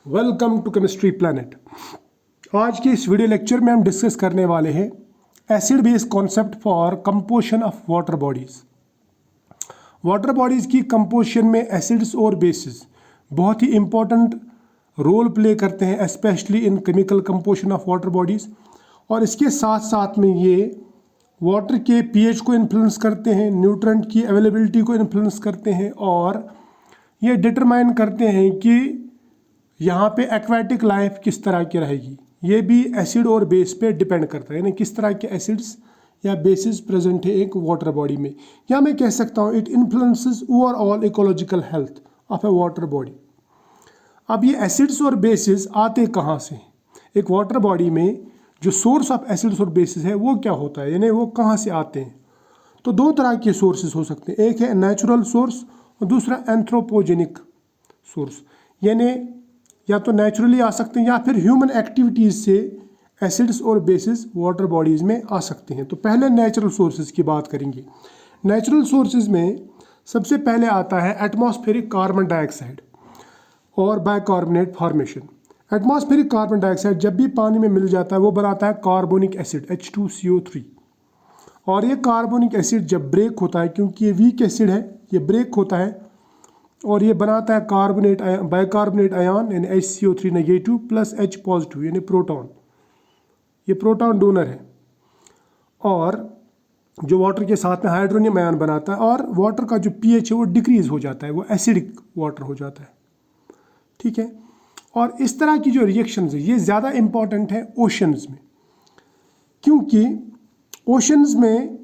Welcome to chemistry planet. आज के इस वीडियो लेक्चर में हम डिस्कस करने वाले हैं acid base concept for composition of water bodies. Water bodies की कंपोजिशन में एसिड्स और बेसिस बहुत ही इम्पोर्टेंट रोल प्ले करते हैं, specially in chemical composition of water bodies. और इसके साथ साथ में ये वाटर के पीएच को इन्फ्लुएंस करते हैं, न्यूट्रेंट की अवेलेबिलिटी को इन्फ्लुएंस करते हैं और ये डिटरमाइन करते हैं कि यहाँ पे एक्वाटिक लाइफ किस तरह की रहेगी। ये भी एसिड और बेस पे डिपेंड करता है, यानी किस तरह के एसिड्स या बेसिस प्रेजेंट है एक वाटर बॉडी में। या मैं कह सकता हूँ it influences overall ecological health of A water body. अब ये एसिड्स और बेसिस आते कहाँ से? एक वाटर बॉडी में जो सोर्स ऑफ एसिड्स और बेसिस है वो क्या होता है, यानी वो कहाँ से आते हैं? तो दो तरह के सोर्सेज हो सकते हैं, एक है नेचुरल सोर्स और दूसरा एंथ्रोपोजेनिक सोर्स। यानी या तो नेचुरली आ सकते हैं या फिर ह्यूमन एक्टिविटीज़ से एसिड्स और बेसिस वाटर बॉडीज़ में आ सकते हैं। तो पहले नेचुरल सोर्सेज की बात करेंगे। नेचुरल सोर्सेज में सबसे पहले आता है एटमॉस्फेरिक कार्बन डाइऑक्साइड और bicarbonate formation. Atmospheric carbon dioxide जब भी पानी में मिल जाता है वो बनाता है कार्बोनिक एसिड H2CO3। और ये कार्बोनिक एसिड जब ब्रेक होता है, क्योंकि ये वीक एसिड है, ये ब्रेक होता है और ये बनाता है कार्बोनेट बाइकार्बोनेट आयन यानी HCO3 negative plus H positive यानी प्रोटॉन। ये प्रोटॉन डोनर है और जो वाटर के साथ में हाइड्रोनियम आयन बनाता है और वाटर का जो pH है वो डिक्रीज हो जाता है, वो एसिडिक वाटर हो जाता है। ठीक है। और इस तरह की जो रिएक्शंस है ये ज़्यादा इम्पॉर्टेंट है ओशंस में, क्योंकि ओशंस में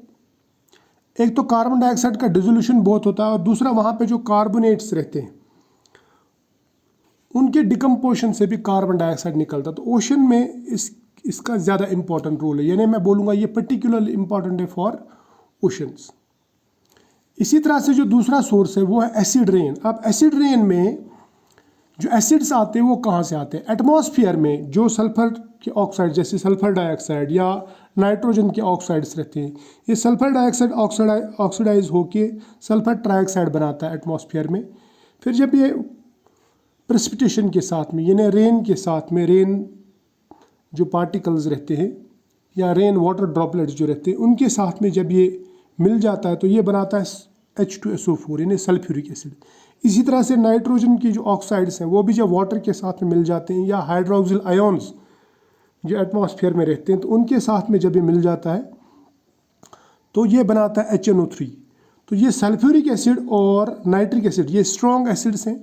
एक तो कार्बन डाइऑक्साइड का डिसोल्यूशन बहुत होता है और दूसरा वहाँ पे जो कार्बोनेट्स रहते हैं उनके डिकम्पोजिशन से भी कार्बन डाइऑक्साइड निकलता है। तो ओशन में इसका ज़्यादा इम्पॉर्टेंट रोल है, यानी मैं बोलूँगा ये पर्टिकुलरली इम्पॉर्टेंट है फॉर ओशंस। इसी तरह से जो दूसरा सोर्स है वो है एसिड रेन। अब एसिड रेन में जो एसिड्स आते हैं वो कहाँ से आते हैं? एटमॉस्फेयर में जो सल्फर के ऑक्साइड जैसे सल्फर डाइऑक्साइड या नाइट्रोजन के ऑक्साइड्स रहते हैं, ये सल्फर डाइऑक्साइड ऑक्सीडाइज होके सल्फर ट्राइऑक्साइड बनाता है एटमॉस्फेयर में। फिर जब ये प्रेसिपिटेशन के साथ में यानी रेन के साथ में, रेन जो पार्टिकल्स रहते हैं या रेन वाटर ड्रॉपलेट्स जो रहते हैं उनके साथ में जब ये मिल जाता है तो ये बनाता है H2SO4 यानी सल्फ्यूरिक एसिड। इसी तरह से नाइट्रोजन की जो ऑक्साइड्स हैं वो भी जब वाटर के साथ में मिल जाते हैं या हाइड्रोक्सिल आयन्स जो एटमॉस्फेयर में रहते हैं तो उनके साथ में जब ये मिल जाता है तो ये बनाता है HNO3। तो ये सल्फ्यूरिक एसिड और नाइट्रिक एसिड ये स्ट्रॉन्ग एसिड्स हैं,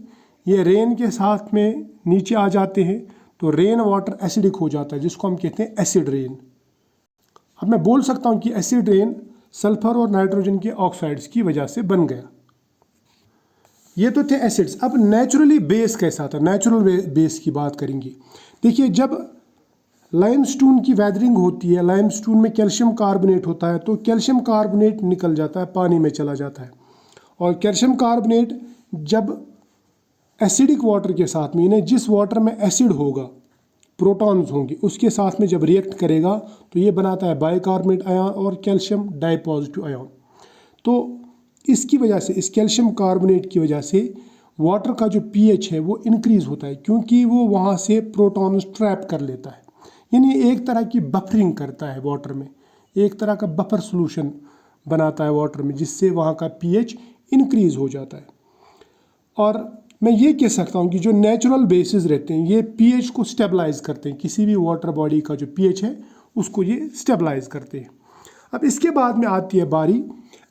ये रेन के साथ में नीचे आ जाते हैं तो रेन वाटर एसिडिक हो जाता है, जिसको हम कहते हैं एसिड रेन। अब मैं बोल सकता हूँ कि एसिड रेन सल्फर और नाइट्रोजन के ऑक्साइड्स की वजह से बन गया। ये तो थे एसिड्स। अब नेचुरली बेस कैसा था? नेचुरल बेस की बात करेंगे। देखिए, जब लाइमस्टोन की वेदरिंग होती है, लाइमस्टोन में कैल्शियम कार्बोनेट होता है तो कैल्शियम कार्बोनेट निकल जाता है, पानी में चला जाता है। और कैल्शियम कार्बोनेट जब एसिडिक वाटर के साथ में, यानी जिस वाटर में एसिड होगा, प्रोटॉन्स होंगे, उसके साथ में जब रिएक्ट करेगा तो ये बनाता है बाइकार्बोनेट आयन और कैल्शियम डाइपॉजिटिव आयन। तो इसकी वजह से, इस कैल्शियम कार्बोनेट की वजह से वाटर का जो pH है वो इंक्रीज़ होता है, क्योंकि वो वहाँ से प्रोटॉन्स ट्रैप कर लेता है, यानी एक तरह की बफरिंग करता है वाटर में, एक तरह का बफर सोल्यूशन बनाता है वाटर में, जिससे वहाँ का pH इंक्रीज़ हो जाता है। और मैं ये कह सकता हूँ कि जो नेचुरल बेसिस रहते हैं ये pH को स्टेबलाइज करते हैं, किसी भी वाटर बॉडी का जो pH है उसको ये स्टेबलाइज करते हैं। अब इसके बाद में आती है बारी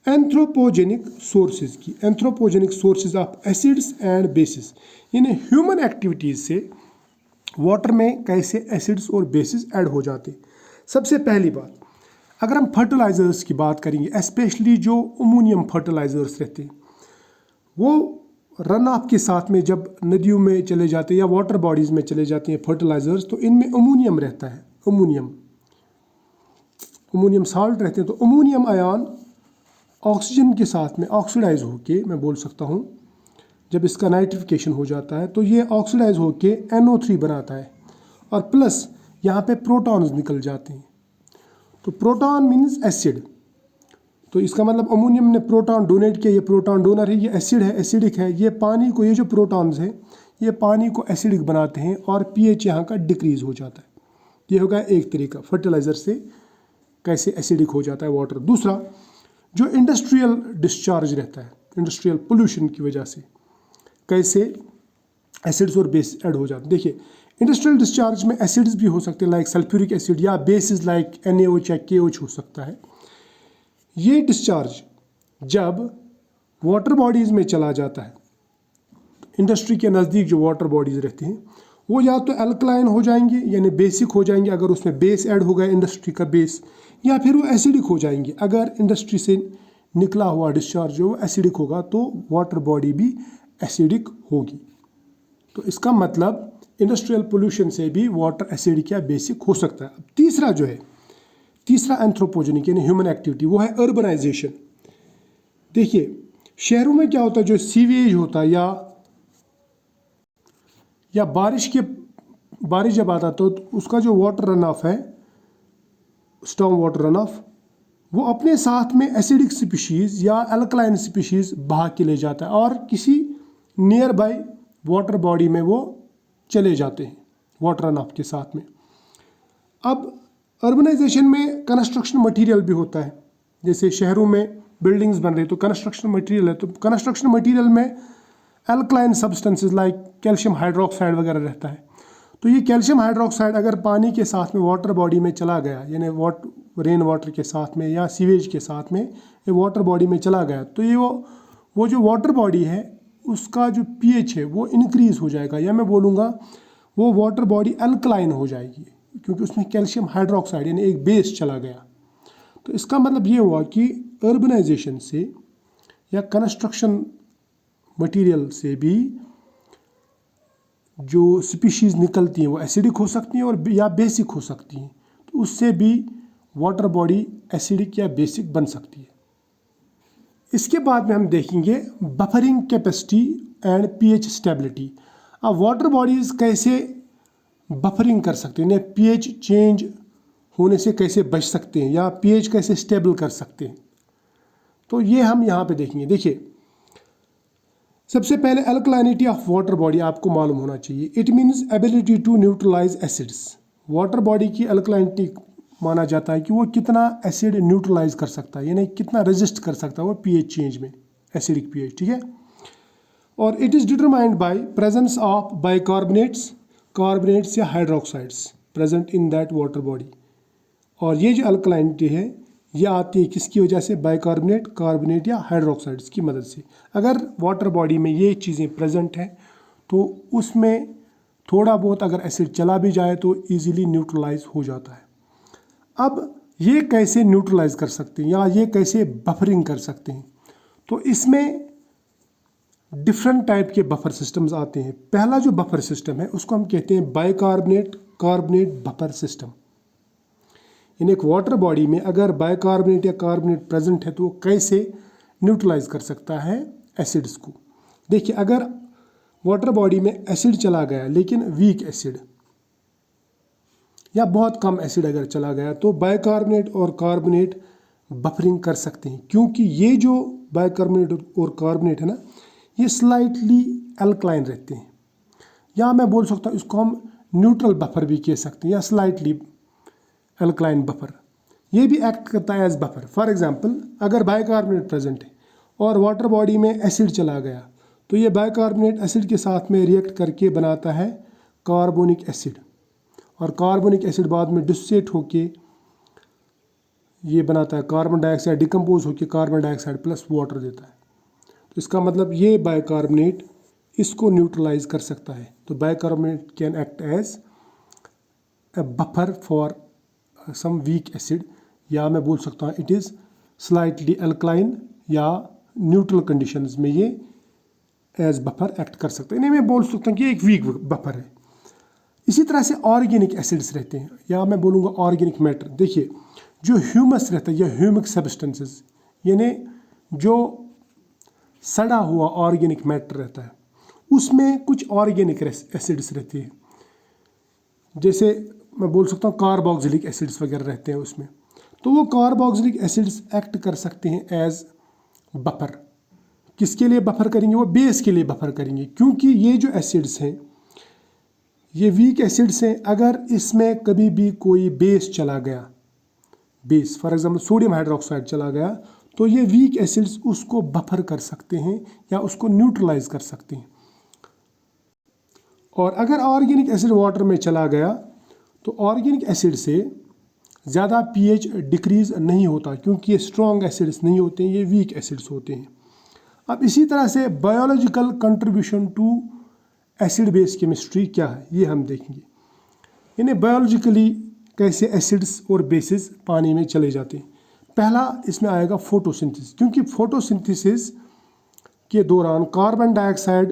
एंथ्रोपोजेनिक सोर्सेज की। Anthropogenic sources of acids and bases, यानी ह्यूमन एक्टिविटीज़ से वाटर में कैसे एसिड्स और बेसिस ऐड हो जाते हैं। सबसे पहली बात, अगर हम फर्टिलाइज़र्स की बात करेंगे, स्पेशली जो अमोनियम फर्टिलाइज़र्स रहते हैं वो रन ऑफ के साथ में जब नदियों में चले जाते हैं या वाटर बॉडीज़ में चले जाते हैं फर्टिलाइज़र्स, तो इनमें अमोनियम रहता है, अमोनियम साल्ट रहते हैं। तो अमोनियम आयन ऑक्सीजन के साथ में ऑक्सीडाइज होके, मैं बोल सकता हूँ, जब इसका नाइट्रिफिकेशन हो जाता है तो ये ऑक्सीडाइज होके NO3 बनाता है और प्लस यहाँ पे प्रोटॉन्स निकल जाते हैं। तो प्रोटॉन मीन्स एसिड, तो इसका मतलब अमोनियम ने प्रोटॉन डोनेट किया, ये प्रोटॉन डोनर है, ये एसिड है, एसिडिक है। ये पानी को, ये जो प्रोटॉन्स हैं ये पानी को एसिडिक बनाते हैं और पीएच यहाँ का डिक्रीज हो जाता है। ये होगा एक तरीका फर्टिलाइज़र से कैसे एसिडिक हो जाता है वाटर। दूसरा, जो इंडस्ट्रियल डिस्चार्ज रहता है, इंडस्ट्रियल पोल्यूशन की वजह से कैसे एसिड्स और बेस ऐड हो जाते हैं। देखिए, इंडस्ट्रियल डिस्चार्ज में एसिड्स भी हो सकते हैं लाइक सल्फ्यूरिक एसिड, या बेसिस लाइक NaOH या KOH हो सकता है। ये डिस्चार्ज जब वाटर बॉडीज़ में चला जाता है, इंडस्ट्री के नज़दीक जो वाटर बॉडीज़ रहती हैं वो या तो अल्कलाइन हो जाएंगे यानी बेसिक हो जाएंगे अगर उसमें बेस ऐड हो गया इंडस्ट्री का बेस, या फिर वो एसिडिक हो जाएंगे। अगर इंडस्ट्री से निकला हुआ डिस्चार्ज जो एसिडिक होगा तो वाटर बॉडी भी एसिडिक होगी। तो इसका मतलब इंडस्ट्रियल पोल्यूशन से भी वाटर एसिडिक या बेसिक हो सकता है। अब तीसरा जो है, तीसरा एंथ्रोपोजेनिक यानी ह्यूमन एक्टिविटी, वो है अर्बनाइजेशन। देखिए, शहरों में क्या होता है, जो सीवेज होता है या बारिश जब आता तो उसका जो वाटर रन ऑफ है, स्टॉर्म वाटर रन ऑफ, वो अपने साथ में एसिडिक स्पीशीज़ या अल्कलाइन स्पीशीज़ बहा के ले जाता है और किसी नियर बाय वाटर बॉडी में वो चले जाते हैं वाटर रन ऑफ के साथ में। अब अर्बनाइजेशन में कंस्ट्रक्शन मटेरियल भी होता है, जैसे शहरों में बिल्डिंग्स बन रही तो कंस्ट्रक्शन मटेरियल है, तो कंस्ट्रक्शन मटेरियल में alkaline substances like calcium hydroxide वगैरह रहता है। तो ये कैल्शियम हाइड्रोक्साइड अगर पानी के साथ में वाटर बॉडी में चला गया, यानी रेन वाटर के साथ में या सीवेज के साथ में ये वाटर बॉडी में चला गया, तो ये वो जो वाटर बॉडी है उसका जो पीएच है वो इंक्रीज़ हो जाएगा, या मैं बोलूँगा वो वाटर बॉडी अल्कलाइन हो जाएगी क्योंकि उसमें कैल्शियम हाइड्रोक्साइड यानी एक बेस चला गया। तो इसका मतलब ये हुआ कि अर्बनाइजेशन से या कंस्ट्रक्शन मटेरियल से भी जो स्पीशीज़ निकलती हैं वो एसिडिक हो सकती हैं और या बेसिक हो सकती हैं, तो उससे भी वाटर बॉडी एसिडिक या बेसिक बन सकती है। इसके बाद में हम देखेंगे buffering capacity and pH stability. अब वाटर बॉडीज़ कैसे बफरिंग कर सकते हैं, पीएच चेंज होने से कैसे बच सकते हैं या पीएच कैसे स्टेबल कर सकते हैं, तो ये हम यहाँ पे देखेंगे। देखिए, सबसे पहले अल्कलाइनिटी ऑफ वाटर बॉडी आपको मालूम होना चाहिए। It means ability to neutralise acids. Water body की अल्कलाइनिटी माना जाता है कि वो कितना एसिड न्यूट्रलाइज कर सकता है, यानी कितना रेजिस्ट कर सकता है वो पीएच चेंज में, एसिडिक पीएच, ठीक है। और it is determined by presence of bicarbonates, carbonates या hydroxides present in that water body. और ये जो अल्कलाइनिटी है ये आती है किसकी वजह से, बाइकार्बोनेट, कार्बोनेट या हाइड्रोक्साइड्स की मदद से। अगर वाटर बॉडी में ये चीज़ें प्रेजेंट हैं तो उसमें थोड़ा बहुत अगर एसिड चला भी जाए तो इजीली न्यूट्रलाइज हो जाता है। अब ये कैसे न्यूट्रलाइज कर सकते हैं या ये कैसे बफरिंग कर सकते हैं, तो इसमें डिफरेंट टाइप के बफर सिस्टम्स आते हैं। पहला जो बफर सिस्टम है उसको हम कहते हैं बाइकार्बोनेट कार्बोनेट बफर सिस्टम। इन एक वाटर बॉडी में अगर बाइकार्बोनेट या कार्बोनेट प्रेजेंट है तो वो कैसे न्यूट्रलाइज कर सकता है एसिड्स को। देखिए, अगर वाटर बॉडी में एसिड चला गया लेकिन वीक एसिड या बहुत कम एसिड अगर चला गया तो बाइकार्बोनेट और कार्बोनेट बफरिंग कर सकते हैं, क्योंकि ये जो बाइकार्बोनेट और कार्बोनेट है ना, ये स्लाइटली अल्कलाइन रहते हैं, या मैं बोल सकता हूँ इसको हम न्यूट्रल बफर भी कह सकते हैं या स्लाइटली अल्कलाइन बफर। ये भी एक्ट करता है एज बफर। फॉर एग्जांपल, अगर बाइकार्बोनेट प्रेजेंट है और वाटर बॉडी में एसिड चला गया तो ये बाइकार्बोनेट एसिड के साथ में रिएक्ट करके बनाता है कार्बोनिक एसिड, और कार्बोनिक एसिड बाद में डिसोसिएट होके ये बनाता है कार्बन डाइऑक्साइड, डिकम्पोज होके कार्बन डाइऑक्साइड प्लस वाटर देता है। तो इसका मतलब ये बाइकार्बोनेट इसको न्यूट्रलाइज कर सकता है। तो bicarbonate can act as a buffer for some weak acid, या मैं बोल सकता हूँ इट इज़ स्लाइटली अल्कलाइन या न्यूट्रल कंडीशंस में ये एज बफर एक्ट कर सकते हैं। इन्हें मैं बोल सकता हूँ कि एक वीक बफर है। इसी तरह से ऑर्गेनिक एसिड्स रहते हैं, या मैं बोलूँगा ऑर्गेनिक मैटर। देखिए, जो ह्यूमस रहता है या ह्यूमिक सब्सटेंसेस, यानी जो सड़ा हुआ ऑर्गेनिक मैटर रहता है, उसमें कुछ ऑर्गेनिक एसिड्स रहती है, जैसे मैं बोल सकता हूँ कार्बोक्सिलिक एसिड्स वगैरह रहते हैं उसमें। तो वो कार्बोक्सिलिक एसिड्स एक्ट कर सकते हैं एज बफर। किसके लिए बफर करेंगे, वो बेस के लिए बफर करेंगे, क्योंकि ये जो एसिड्स हैं ये वीक एसिड्स हैं। अगर इसमें कभी भी कोई बेस चला गया, base for example sodium hydroxide चला गया, तो ये वीक एसिड्स उसको बफर कर सकते हैं या उसको न्यूट्रलाइज कर सकते हैं। और अगर ऑर्गेनिक एसिड वाटर में चला गया तो ऑर्गेनिक एसिड से ज़्यादा पीएच डिक्रीज़ नहीं होता, क्योंकि ये स्ट्रॉन्ग एसिड्स नहीं होते हैं, ये वीक एसिड्स होते हैं। अब इसी तरह से biological contribution to acid base chemistry क्या है, ये हम देखेंगे। यानी बायोलॉजिकली कैसे एसिड्स और बेसिस पानी में चले जाते हैं। पहला इसमें आएगा फोटोसिंथेसिस, क्योंकि फोटोसिंथेसिस के दौरान कार्बन डाइऑक्साइड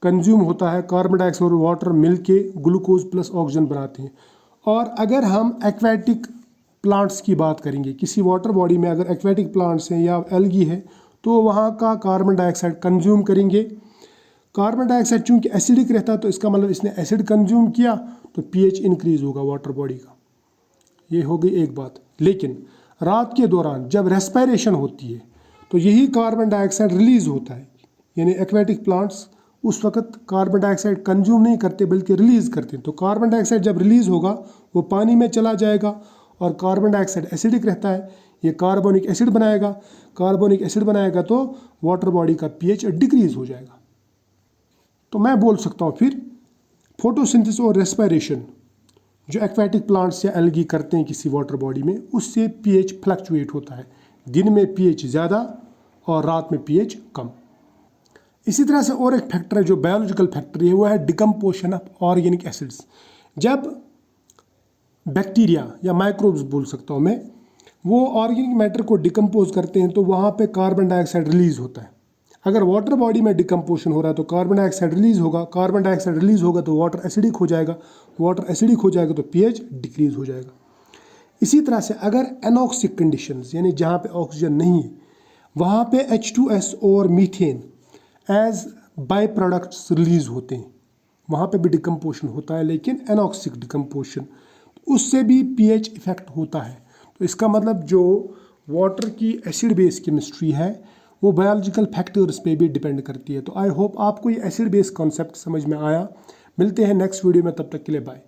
कंज्यूम होता है, कार्बन डाइऑक्साइड और वाटर मिलके ग्लूकोज प्लस ऑक्सीजन बनाते हैं। और अगर हम एक्वेटिक प्लांट्स की बात करेंगे, किसी वाटर बॉडी में अगर एक्वेटिक प्लांट्स हैं या एल्गी है, तो वहाँ का कार्बन डाइऑक्साइड कंज्यूम करेंगे। कार्बन डाइऑक्साइड चूँकि एसिडिक रहता है, तो इसका मतलब इसने एसिड कंज्यूम किया, तो पीएच इंक्रीज होगा वाटर बॉडी का। ये हो गई एक बात। लेकिन रात के दौरान जब रेस्पिरेशन होती है तो यही कार्बन डाइऑक्साइड रिलीज होता है, यानी एक्वेटिक प्लांट्स उस वक्त कार्बन डाइऑक्साइड कंज्यूम नहीं करते बल्कि रिलीज़ करते हैं। तो कार्बन डाइऑक्साइड जब रिलीज़ होगा वो पानी में चला जाएगा, और कार्बन डाइऑक्साइड एसिडिक रहता है, ये कार्बोनिक एसिड बनाएगा। कार्बोनिक एसिड बनाएगा तो वाटर बॉडी का पीएच डिक्रीज हो जाएगा। तो मैं बोल सकता हूँ फिर फोटोसिंथेसिस और रेस्पिरेशन जो एक्वेटिक प्लांट्स या एल्गी करते हैं किसी वाटर बॉडी में, उससे पीएच फ्लक्चुएट होता है। दिन में पीएच ज़्यादा और रात में पीएच कम। इसी तरह से और एक फैक्टर है जो बायोलॉजिकल फैक्टर है, वो है डिकम्पोजिशन ऑफ ऑर्गेनिक एसिड्स। जब बैक्टीरिया या माइक्रोब्स बोल सकता हूँ मैं, वो ऑर्गेनिक मैटर को डिकम्पोज करते हैं तो वहाँ पे कार्बन डाइऑक्साइड रिलीज़ होता है। अगर वाटर बॉडी में डिकम्पोजिशन हो रहा है तो कार्बन डाइऑक्साइड रिलीज़ होगा, कार्बन डाइऑक्साइड रिलीज़ होगा तो वाटर एसिडिक हो जाएगा, वाटर एसिडिक हो जाएगा तो पीएच डिक्रीज हो जाएगा। इसी तरह से अगर एनॉक्सिक कंडीशंस यानी जहाँ पे ऑक्सीजन नहीं है, वहाँ पे H2S और methane as by products release होते हैं, वहाँ पे भी डिकम्पोजिशन होता है, लेकिन एनॉक्सिक डिकम्पोजिशन, उससे भी पीएच इफेक्ट होता है। तो इसका मतलब जो वाटर की एसिड बेस केमिस्ट्री है वो बायोलॉजिकल फैक्टर्स पे भी डिपेंड करती है। तो आई होप आपको ये एसिड बेस कॉन्सेप्ट समझ में आया। मिलते हैं नेक्स्ट वीडियो में, तब तक के लिए बाय।